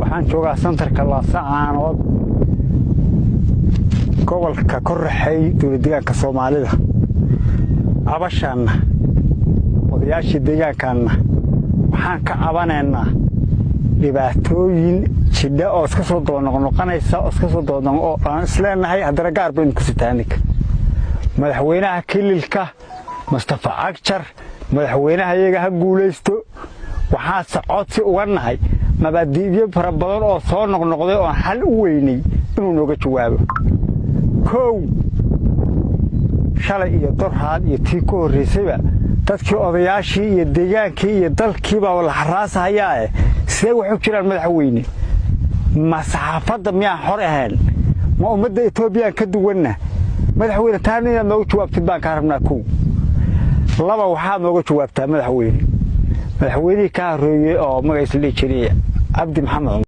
waxaan joogaa santarka Laascaanood gobolka Korraxay dowladda Soomaalida abashaana odayaashii deegaankaana waxaan ka cabanaynaa dhibaatooyin jidha oo iska soo noqonaysa oo iska soo doodan oo aan isleenahay haddana gaar baan ku sitaanik madaxweynaha kililka Mustafa Cagjar madaxweynaha iyaga ha guuleysto waxaa socodsi uga nahay mabaadi'yo fara badan oo soo noqnoqday oo xal u weynay inuu nooga jawaabo kow shalay iyo dorhaad iyo tii ku horeysayba dadkii odayaashii iyo deegaankii iyo dalkiiba wala xaraasayaa sidee wax u jiraan madaxweyne masaafada miyaa hor ahaan ma ummadda Itoobiya ka duwanna madaxweyne taaniina nooga jawaabtid baan ka rabnaa kow laba waxaa nooga jawaabtaa madaxweyne ka horeeyay oo magaciisa la jiray Abdi Maxamed